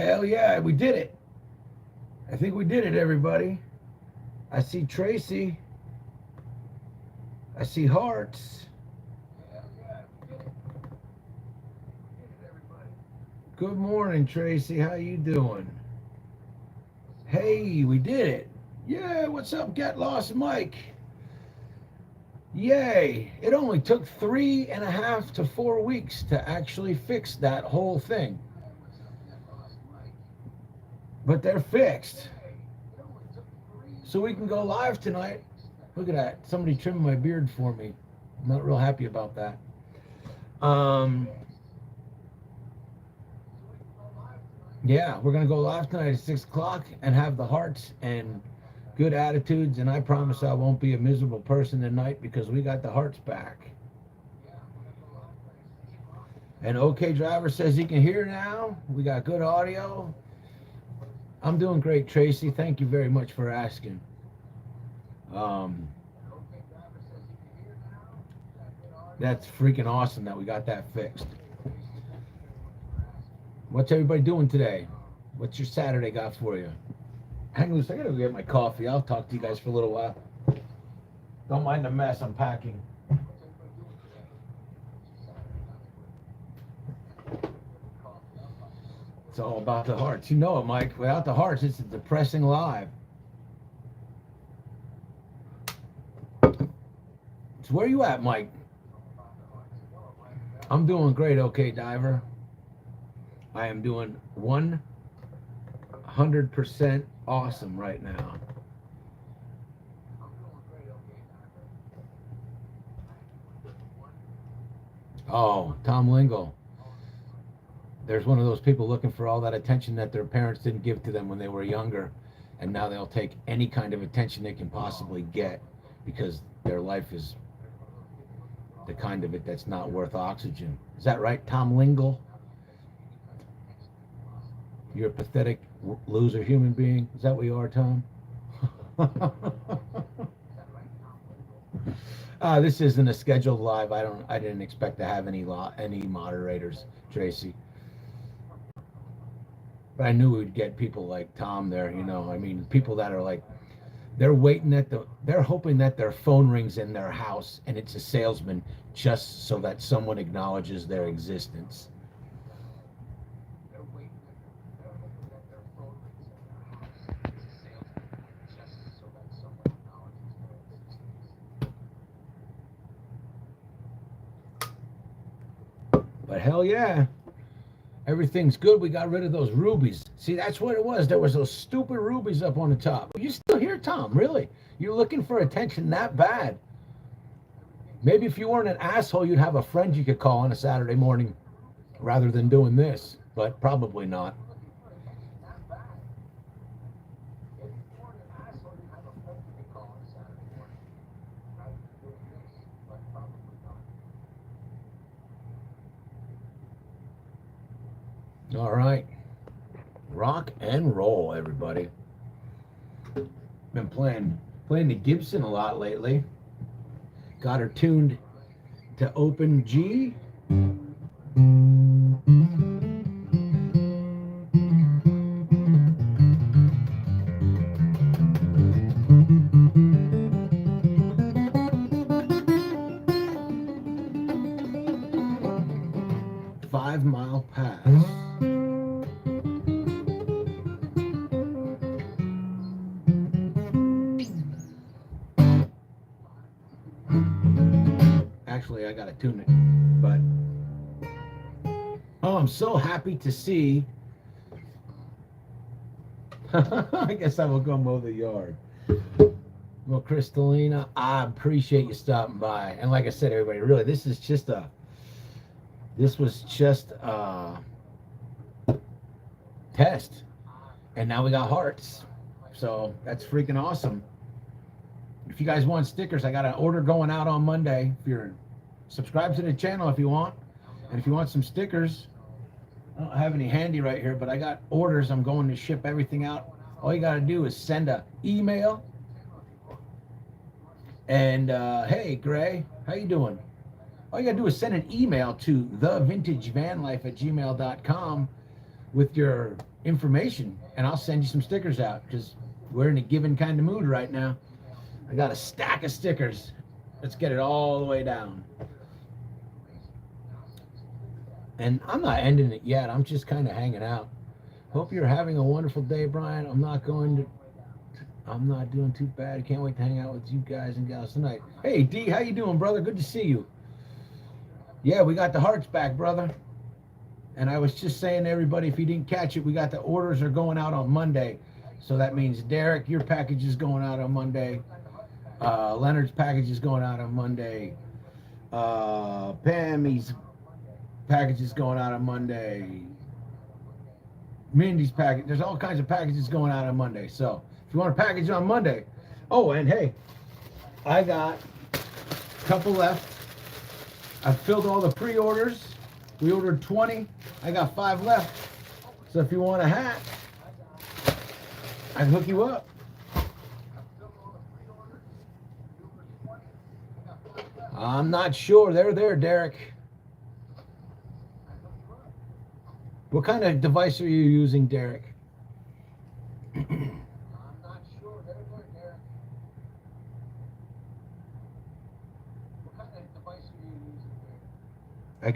Hell yeah, we did it. I think we did it, everybody. I see Tracy. I see hearts. Good morning, Tracy. How you doing? Hey, we did it. Yeah, what's up, Get Lost Mike? Yay. It only took 3.5 to 4 weeks to actually fix that whole thing. But they're fixed. So we can go live tonight. Look at that. Somebody trimmed my beard for me. I'm not real happy about that. Yeah, we're gonna go live tonight at 6 o'clock and have the hearts and good attitudes, and I promise I won't be a miserable person tonight because we got the hearts back. And OK Driver says he can hear now. We got good audio. I'm doing great, Tracy. Thank you very much for asking. That's freaking awesome that we got that fixed. What's everybody doing today? What's your Saturday got for you? Hang loose. I gotta go get my coffee. I'll talk to you guys for a little while. Don't mind the mess. I'm packing. It's all about the hearts. You know it, Mike. Without the hearts, it's a depressing live. So where you at, Mike? I'm doing great, OK Diver. I am doing 100% awesome right now. Oh, Tom Lingle. There's one of those people looking for all that attention that their parents didn't give to them when they were younger, and now they'll take any kind of attention they can possibly get because their life is the kind of it that's not worth oxygen. Is that right, Tom Lingle? You're a pathetic loser human being. Is that what you are, Tom? This isn't a scheduled live. I didn't expect to have any moderators, Tracy. But I knew we'd get people like Tom there. You know, I mean, people that are like, they're hoping that their phone rings in their house and it's a salesman just so that someone acknowledges their existence. But hell yeah, everything's good. We got rid of those rubies. See, that's what it was. There was those stupid rubies up on the top. You still here, Tom? Really? You're looking for attention that bad? Maybe if you weren't an asshole, you'd have a friend you could call on a Saturday morning rather than doing this, but probably not. All right. Rock and roll, everybody. Been playing the Gibson a lot lately. Got her tuned to open G. Five Mile Pass. Actually, I gotta tune it, but oh, I'm so happy to see. I guess I will go mow the yard. Well, Crystalina, I appreciate you stopping by. And like I said, everybody, really, this was just a test, and now we got hearts, so that's freaking awesome. If you guys want stickers, I got an order going out on Monday. If you're subscribe to the channel if you want, and if you want some stickers, I don't have any handy right here, but I got orders. I'm going to ship everything out. All you got to do is send an email, and hey Gray, how you doing? All you got to do is send an email to thevintagevanlife@gmail.com with your information, and I'll send you some stickers out because we're in a giving kind of mood right now. I got a stack of stickers. Let's get it all the way down. And I'm not ending it yet. I'm just kind of hanging out. Hope you're having a wonderful day, Brian. I'm not doing too bad. Can't wait to hang out with you guys and gals tonight. Hey, D, how you doing, brother? Good to see you. Yeah, we got the hearts back, brother. And I was just saying to everybody, if you didn't catch it, we got the orders are going out on Monday. So that means, Derek, your package is going out on Monday. Leonard's package is going out on Monday. Pammy's package is going out on Monday. Mindy's package. There's all kinds of packages going out on Monday. So if you want a package on Monday. Oh, and hey, I got a couple left. I've filled all the pre-orders. We ordered 20. I got 5 left. So if you want a hat, I can hook you up. I'm not sure. They're there, Derek. What kind of device are you using, Derek? I'm not sure. They're there, Derek. What kind of device are you using, Derek? I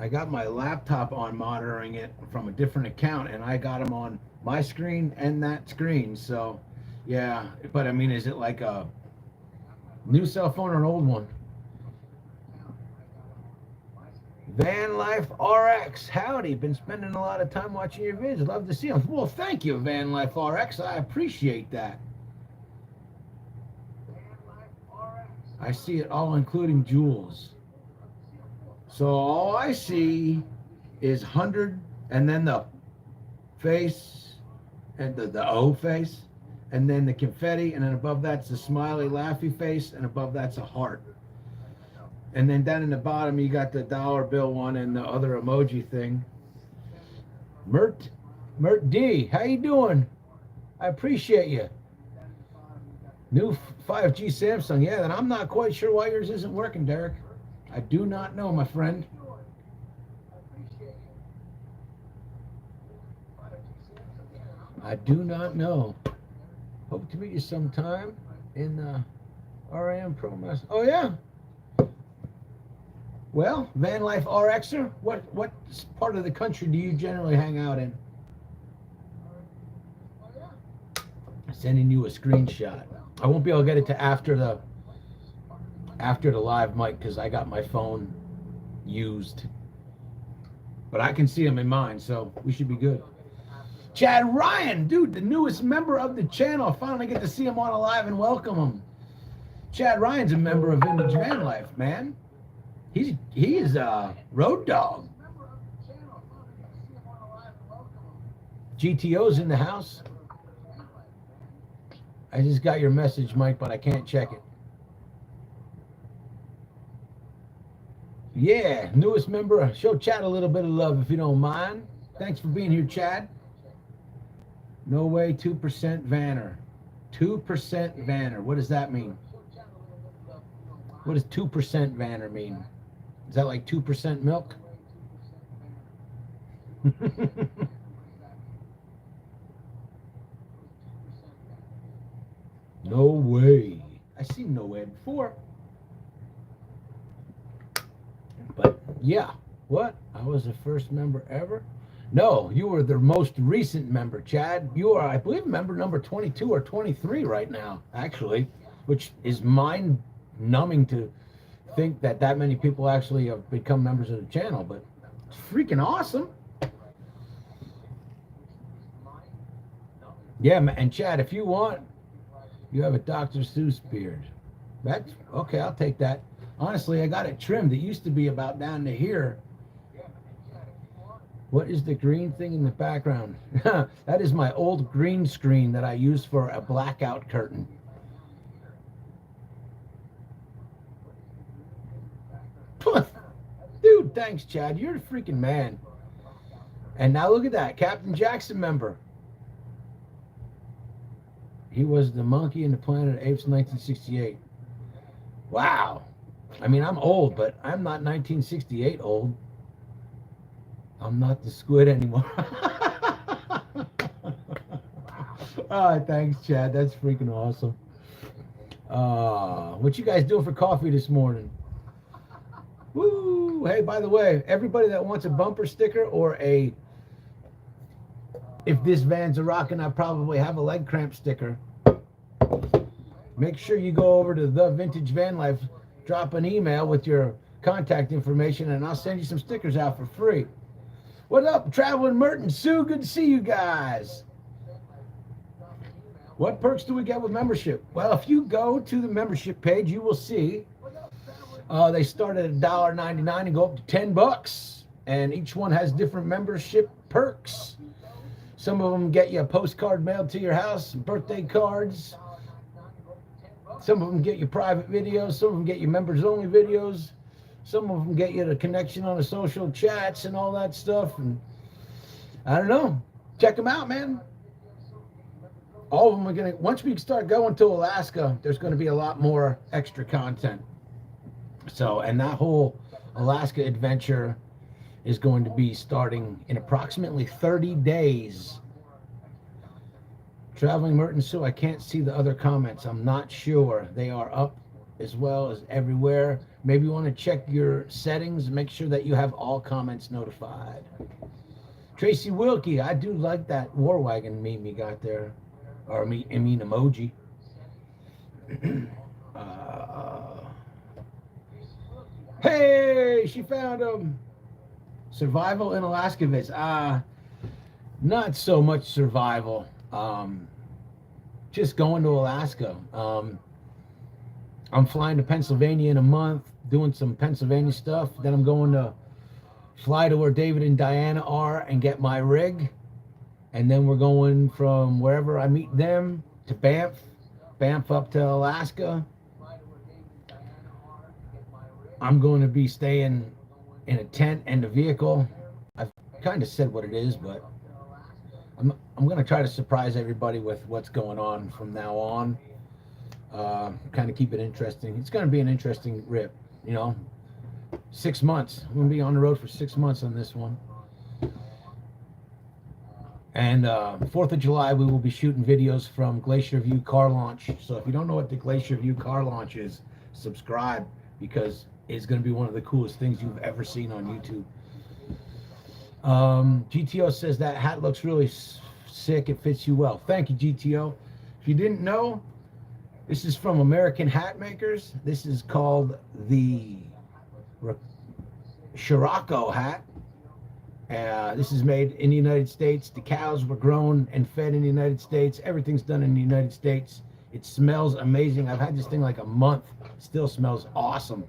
got my laptop on monitoring it from a different account, and I got them on my screen and that screen. So, yeah. But I mean, is it like a new cell phone or an old one? Van Life RX, howdy. Been spending a lot of time watching your vids. Love to see them. Well, thank you, Van Life RX. I appreciate that. I see it all, including jewels. So all I see is 100, and then the face, and the O face, and then the confetti, and then above that's the smiley, laughy face, and above that's a heart. And then down in the bottom, you got the dollar bill one and the other emoji thing. Mert D, how you doing? I appreciate you. New 5G Samsung. Yeah, then I'm not quite sure why yours isn't working, Derek. I do not know, my friend. I do not know. Hope to meet you sometime in RAM Pro Master. Oh, yeah. Well, Van Life RXer, what part of the country do you generally hang out in? Sending you a screenshot. I won't be able to get it to after the live mic because I got my phone used. But I can see them in mine, so we should be good. Chad Ryan, dude, the newest member of the channel. I finally get to see him on a live and welcome him. Chad Ryan's a member of Vintage Van Life, man. He is a road dog. GTO's in the house. I just got your message, Mike, but I can't check it. Yeah, newest member. Show Chad a little bit of love if you don't mind. Thanks for being here, Chad. No way, 2% Vanner. 2% Vanner. What does that mean? What does 2% Vanner mean? Is that like 2% milk? No way. I've seen No Way before. But yeah, what? I was the first member ever? No, you were the most recent member, Chad. You are, I believe, member number 22 or 23 right now, actually, which is mind-numbing to think that many people actually have become members of the channel, but it's freaking awesome. Yeah, and Chad, if you want, you have a Dr. Seuss beard. That's okay, I'll take that. Honestly, I got it trimmed. It used to be about down to here. What is the green thing in the background? That is my old green screen that I used for a blackout curtain. Dude, thanks, Chad. You're a freaking man. And now look at that. Captain Jackson member. He was the monkey in the Planet of Apes in 1968. Wow. I mean, I'm old, but I'm not 1968 old. I'm not the squid anymore. Thanks, Chad. That's freaking awesome. What you guys doing for coffee this morning? Woo! Hey, by the way, everybody that wants a bumper sticker or a if this van's a rockin', I probably have a leg cramp sticker. Make sure you go over to the Vintage Van Life, drop an email with your contact information, and I'll send you some stickers out for free. What up, Traveling Merton Sue? Good to see you guys. What perks do we get with membership? Well, if you go to the membership page, you will see they start at $1.99 and go up to $10, and each one has different membership perks. Some of them get you a postcard mailed to your house, birthday cards. Some of them get you private videos. Some of them get you members only videos. Some of them get you the connection on the social chats and all that stuff. And I don't know. Check them out, man. All of them are going to, once we start going to Alaska, there's going to be a lot more extra content. So, and that whole Alaska adventure is going to be starting in approximately 30 days. Traveling Merton Sue, I can't see the other comments. I'm not sure. They are up as well as everywhere. Maybe you want to check your settings and make sure that you have all comments notified. Tracy Wilkie, I do like that War Wagon meme you got there. Or I mean emoji. Hey, she found him. Survival in Alaska vids. Not so much survival. Just going to Alaska. I'm flying to Pennsylvania in a month, doing some Pennsylvania stuff. Then I'm going to fly to where David and Diana are and get my rig. And then we're going from wherever I meet them to Banff, Banff up to Alaska. I'm going to be staying in a tent and a vehicle. I've kind of said what it is, but I'm going to try to surprise everybody with what's going on from now on. Kind of keep it interesting. It's going to be an interesting rip, 6 months. I'm going to be on the road for 6 months on this one. And 4th of July, we will be shooting videos from Glacier View car launch. So if you don't know what the Glacier View car launch is, subscribe, because it's going to be one of the coolest things you've ever seen on YouTube. GTO says that hat looks really sick. It fits you well. Thank you, GTO. If you didn't know, this is from American Hat Makers. This is called the Scirocco hat. This is made in the United States. The cows were grown and fed in the United States. Everything's done in the United States. It smells amazing. I've had this thing like a month. Still smells awesome.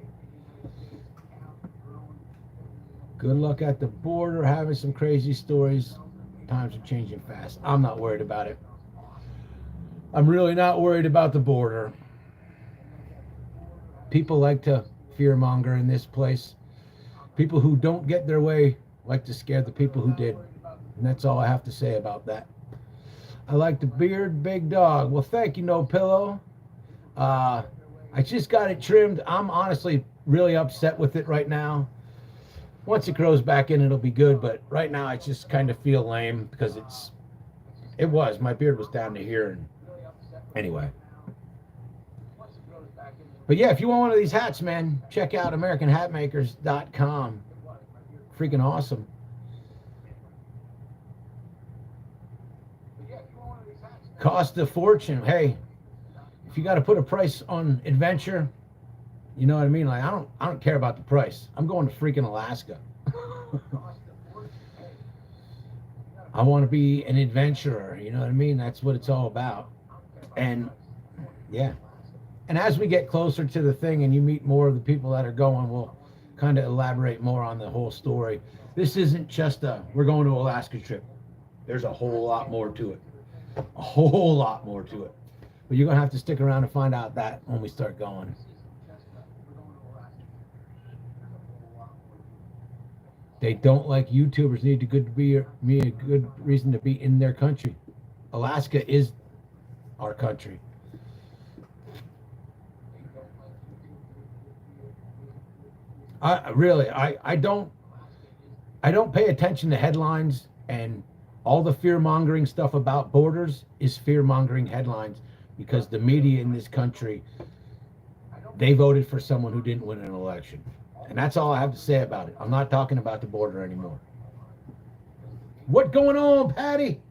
Good luck at the border, having some crazy stories. Times are changing fast. I'm not worried about it. I'm really not worried about the border. People like to fearmonger in this place. People who don't get their way like to scare the people who did. And that's all I have to say about that. I like the beard, big dog. Well, thank you, No Pillow. I just got it trimmed. I'm honestly really upset with it right now. Once it grows back in, it'll be good. But right now, I just kind of feel lame because my beard was down to here. And anyway. But yeah, if you want one of these hats, man, check out AmericanHatmakers.com. Freaking awesome. Cost a fortune. Hey, if you got to put a price on adventure, you know what I mean? Like I don't care about the price. I'm going to freaking Alaska. I want to be an adventurer, you know what I mean? That's what it's all about. And yeah. And as we get closer to the thing and you meet more of the people that are going, we'll kind of elaborate more on the whole story. This isn't just we're going to Alaska trip. There's a whole lot more to it. A whole lot more to it. But you're going to have to stick around and find out that when we start going. They don't like YouTubers. Need a good reason to be in their country. Alaska is our country. I I don't pay attention to headlines, and all the fear-mongering stuff about borders is fear-mongering headlines because the media in this country, they voted for someone who didn't win an election. And that's all I have to say about it. I'm not talking about the border anymore. What going on, Patty?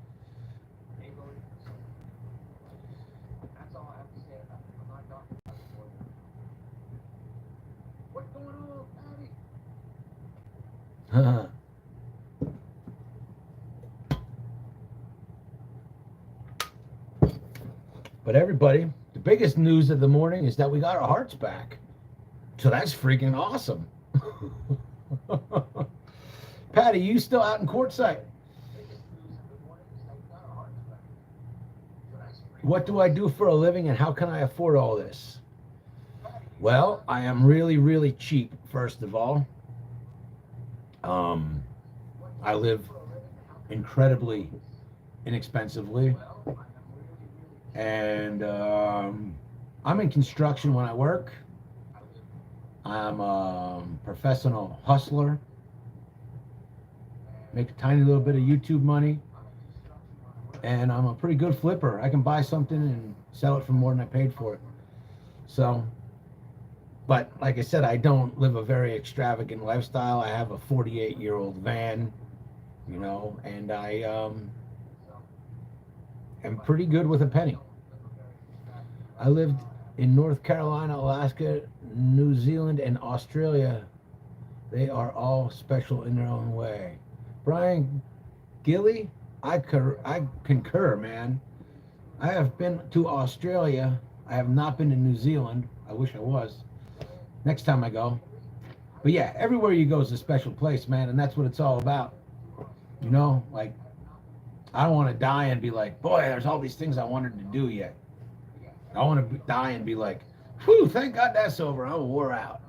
But everybody, the biggest news of the morning is that we got our hearts back. So that's freaking awesome. Patty, you still out in Quartzsite? What do I do for a living and how can I afford all this? Well, I am really, really cheap, first of all. I live incredibly inexpensively. And I'm in construction when I work. I'm a professional hustler. Make a tiny little bit of YouTube money. And I'm a pretty good flipper. I can buy something and sell it for more than I paid for it. So, but like I said, I don't live a very extravagant lifestyle. I have a 48-year-old van, you know, and I am pretty good with a penny. I lived in North Carolina, Alaska, New Zealand, and Australia. They are all special in their own way. Brian Gilly, I concur, man. I have been to Australia. I have not been to New Zealand. I wish I was. Next time I go. But yeah, everywhere you go is a special place, man, and that's what it's all about. You know, like, I don't want to die and be like, boy, there's all these things I wanted to do yet. I want to die and be like, whew, thank God that's over. I'm wore out.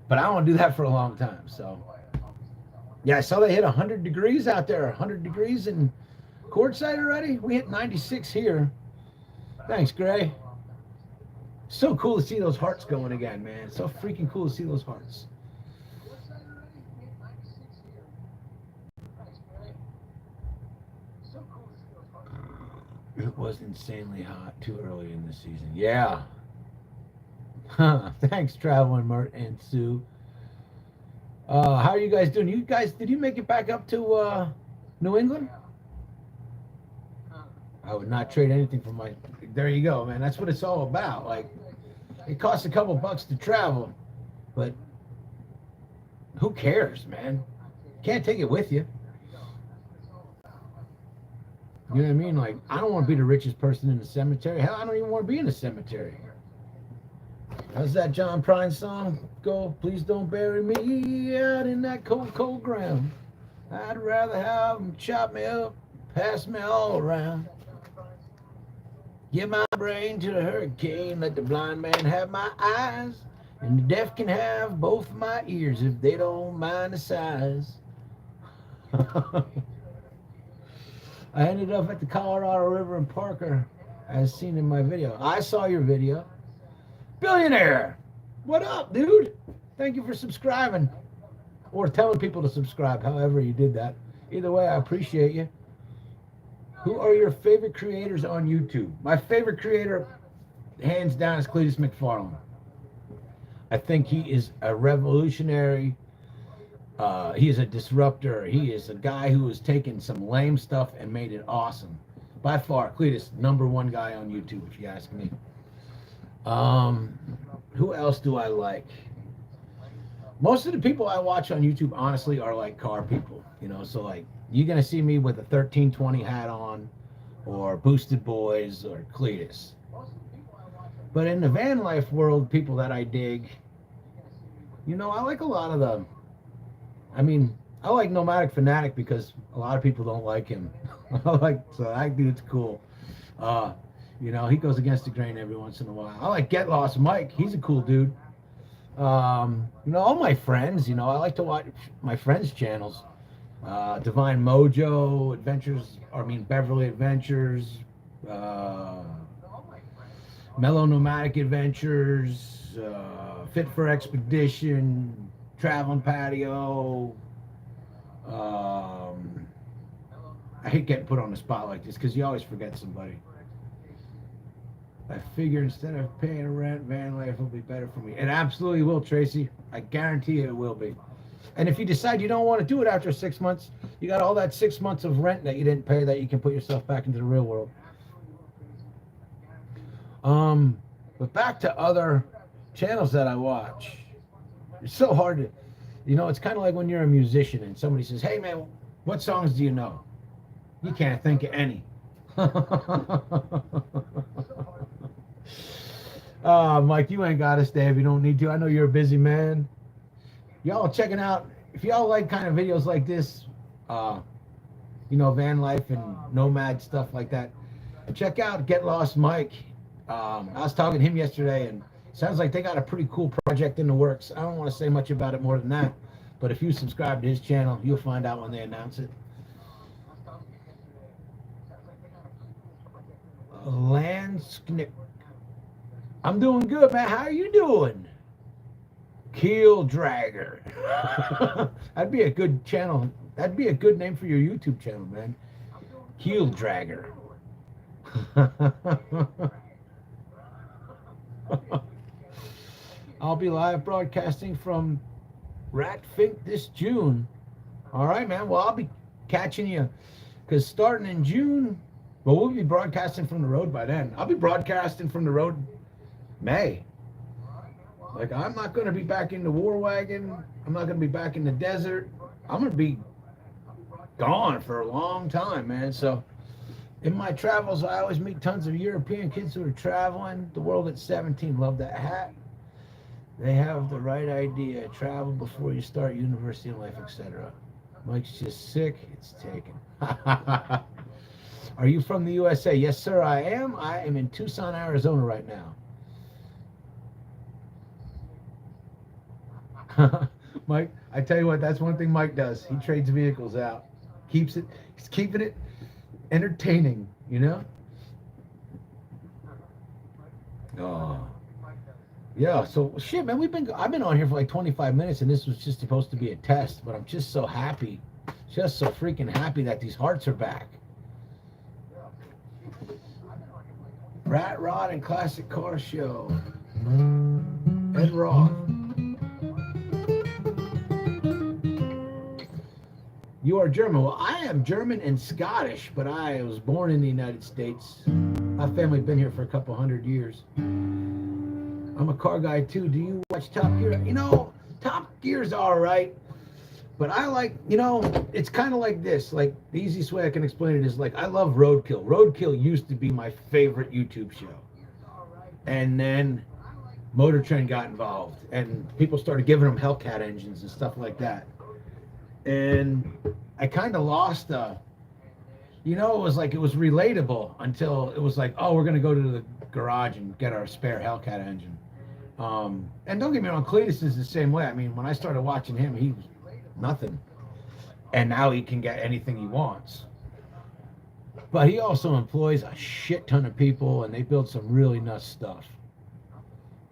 But I want to do that for a long time. So, yeah, I saw they hit 100 degrees out there. 100 degrees in Quartzsite already. We hit 96 here. Thanks, Gray. So cool to see those hearts going again, man. So freaking cool to see those hearts. It was insanely hot too early in the season. Yeah. Thanks, Traveling Mert and Sue. How are you guys doing? You guys, did you make it back up to New England? I would not trade anything for my. There you go, man. That's what it's all about. Like, it costs a couple bucks to travel, but who cares, man? Can't take it with you. You know what I mean? Like, I don't want to be the richest person in the cemetery. Hell, I don't even want to be in the cemetery. How's that John Prine song go? Please don't bury me out in that cold, cold ground. I'd rather have them chop me up, pass me all around. Give my brain to the hurricane, let the blind man have my eyes, and the deaf can have both of my ears if they don't mind the size. I ended up at the Colorado River in Parker, as seen in my video. I saw your video. Billionaire! What up, dude? Thank you for subscribing. Or telling people to subscribe, however you did that. Either way, I appreciate you. Who are your favorite creators on YouTube? My favorite creator, hands down, is Cletus McFarland. I think he is a revolutionary. He is a disruptor. He is a guy who has taken some lame stuff and made it awesome. By far, Cletus, #1 guy on YouTube, if you ask me. Who else do I like? Most of the people I watch on YouTube, honestly, are like car people. You know, so like, you're going to see me with a 1320 hat on, or Boosted Boys, or Cletus. But in the van life world, people that I dig, you know, I like a lot of them. I mean, I like Nomadic Fanatic because a lot of people don't like him. So that dude's cool. You know, he goes against the grain every once in a while. I like Get Lost Mike. He's a cool dude. You know, all my friends, you know, I like to watch my friends' channels. Divine Mojo, Beverly Adventures, Mellow Nomadic Adventures, Fit for Expedition, Traveling Patio, I hate getting put on the spot like this because you always forget somebody. I figure instead of paying rent, van life will be better for me. It absolutely will, Tracy. I guarantee you it will be. And if you decide you don't want to do it after 6 months, you got all that 6 months of rent that you didn't pay that you can put yourself back into the real world. But back to other channels that I watch. It's so hard to, it's kind of like when you're a musician and somebody says, hey man, what songs do you know? You can't think of any. Mike, you ain't got to stay if you don't need to. I know you're a busy man. Y'all checking out, if y'all like kind of videos like this, van life and nomad stuff like that, check out Get Lost Mike. I was talking to him yesterday, and sounds like they got a pretty cool project in the works. I don't want to say much about it more than that, but if you subscribe to his channel, you'll find out when they announce it. Landsknick. I'm doing good, man. How are you doing? Keel Dragger. That'd be a good channel. That'd be a good name for your YouTube channel, man. Keel Dragger. I'll be live broadcasting from Ratfink this June. All right, man. Well, I'll be catching you because starting in June, we'll be broadcasting from the road by then. I'll be broadcasting from the road May. Like, I'm not going to be back in the war wagon. I'm not going to be back in the desert. I'm going to be gone for a long time, man. So in my travels, I always meet tons of European kids who are traveling the world at 17. Love that hat. They have the right idea. Travel before you start university and life, etc. Mike's just sick. It's taken. Are you from the USA? Yes, sir, I am. I am in Tucson, Arizona right now. Mike, I tell you what, that's one thing Mike does. He trades vehicles out. He's keeping it entertaining, Oh. Yeah, so shit, man, I've been on here for like 25 minutes and this was just supposed to be a test, but I'm just so happy. Just so freaking happy that these hearts are back. Rat Rod and Classic Car Show. Ed Roth. You are German. Well, I am German and Scottish, but I was born in the United States. My family been here for a couple 100 years. I'm a car guy too. Do you watch Top Gear? Top Gear's all right, but I like, it's kind of like this. Like, the easiest way I can explain it is like, I love Roadkill. Roadkill used to be my favorite YouTube show. And then Motor Trend got involved and people started giving them Hellcat engines and stuff like that. And I kind of lost it was like, it was relatable until it was like, oh, we're going to go to the garage and get our spare Hellcat engine. And don't get me wrong, Cletus is the same way. I mean, when I started watching him, he was nothing. And now he can get anything he wants. But he also employs a shit ton of people and they build some really nuts stuff.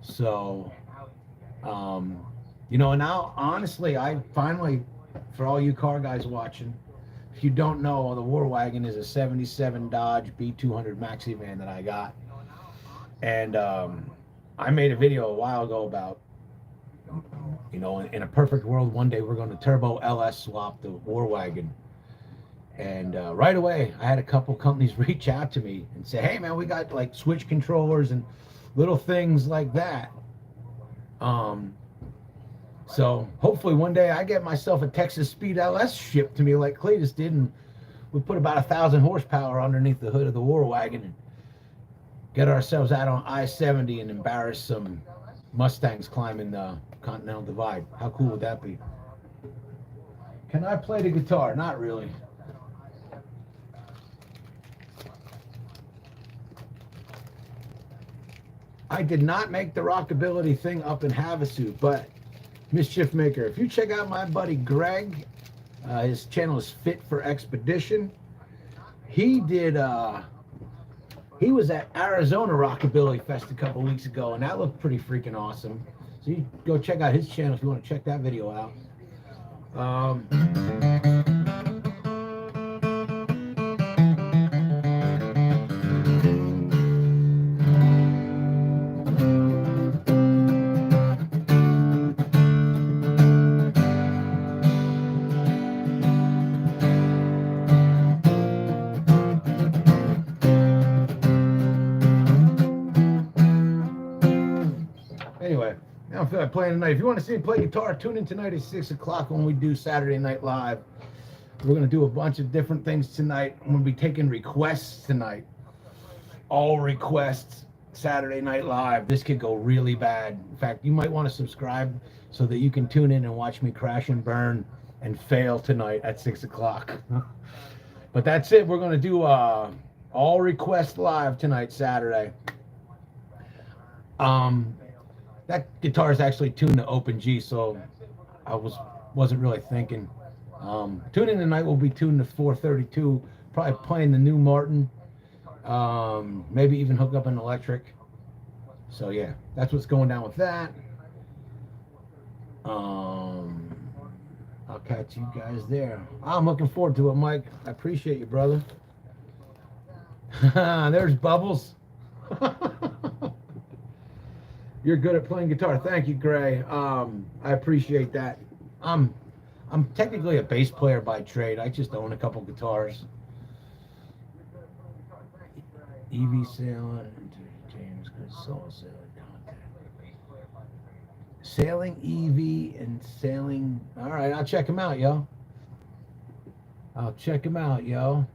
So, now, honestly, I finally, for all you car guys watching, if you don't know, the War Wagon is a 77 Dodge B200 Maxi van that I got. And I made a video a while ago about, in a perfect world, one day we're going to turbo LS swap the War Wagon. And right away, I had a couple companies reach out to me and say, hey, man, we got like switch controllers and little things like that. So hopefully one day I get myself a Texas Speed LS shipped to me like Cletus did, and we put about 1,000 horsepower underneath the hood of the War Wagon and get ourselves out on I-70 and embarrass some Mustangs climbing the Continental Divide. How cool would that be? Can I play the guitar? Not really. I did not make the rockability thing up in Havasu, but Mischief Maker, if you check out my buddy Greg, his channel is Fit for Expedition. He was at Arizona Rockabilly Fest a couple weeks ago, and that looked pretty freaking awesome. So you go check out his channel if you want to check that video out. feel like playing tonight. If you want to see me play guitar, tune in tonight at 6 o'clock when we do Saturday Night Live. We're going to do a bunch of different things tonight. I'm going to be taking requests tonight. All requests, Saturday Night Live. This could go really bad. In fact, you might want to subscribe so that you can tune in and watch me crash and burn and fail tonight at 6 o'clock. But that's it. We're going to do all request live tonight, Saturday. That guitar is actually tuned to open G, so I wasn't really thinking. Tuning tonight will be tuned to 432, probably playing the new Martin, maybe even hook up an electric. So yeah, that's what's going down with that. I'll catch you guys there. I'm looking forward to it, Mike. I appreciate you, brother. There's Bubbles. You're good at playing guitar. Thank you, Gray. I appreciate that. I'm technically a bass player by trade. I just own a couple guitars. EV sailing, James, good soul sailing content. Sailing EV and sailing. All right, I'll check them out, yo. I'll check them out, yo.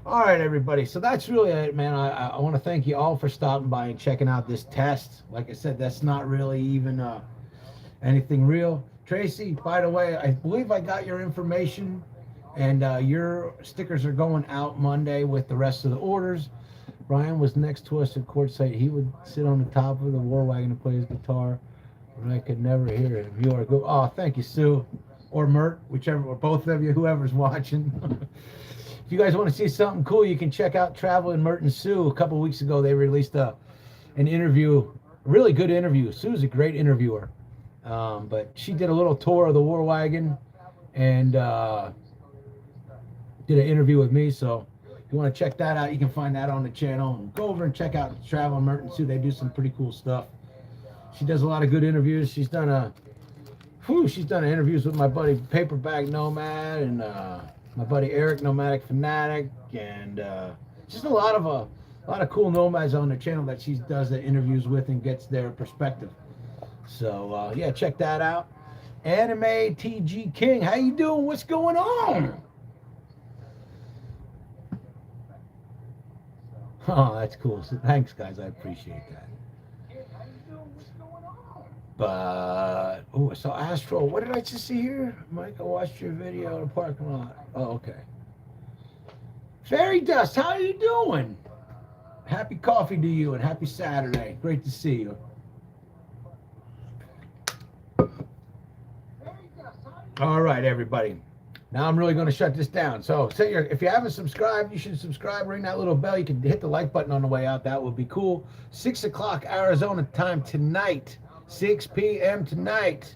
All right, everybody. So that's really it, man. I want to thank you all for stopping by and checking out this test. Like I said, that's not really even anything real. Tracy, by the way, I believe I got your information, and your stickers are going out Monday with the rest of the orders. Brian was next to us at Quartzsite. He would sit on the top of the war wagon and play his guitar, but I could never hear him. You are good. Oh, thank you, Sue, or Mert, whichever, or both of you, whoever's watching. If you guys want to see something cool, you can check out Traveling Mert and Sue. A couple weeks ago, they released an interview, a really good interview. Sue's a great interviewer. But she did a little tour of the War Wagon and did an interview with me. So if you want to check that out, you can find that on the channel. And go over and check out Traveling Mert and Sue. They do some pretty cool stuff. She does a lot of good interviews. She's done interviews with my buddy Paperback Nomad and my buddy Eric Nomadic Fanatic, and just a lot of cool nomads on the channel that she does the interviews with and gets their perspective. So yeah, check that out. Anime TG King, how you doing? What's going on? Oh, that's cool. So thanks, guys. I appreciate that. But oh, I saw Astro. What did I just see here? Mike, I watched your video in the parking lot. Oh, okay. Fairy Dust, how are you doing? Happy coffee to you and happy Saturday. Great to see you. All right, everybody. Now I'm really going to shut this down. So if you haven't subscribed, you should subscribe. Ring that little bell. You can hit the like button on the way out. That would be cool. 6 o'clock Arizona time tonight. 6 p.m. tonight.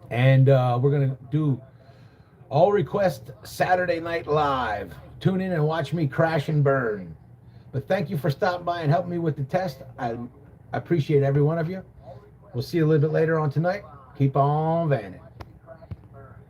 And we're going to do all request Saturday Night Live. Tune in and watch me crash and burn. But thank you for stopping by and helping me with the test. I appreciate every one of you. We'll see you a little bit later on tonight. Keep on vanning.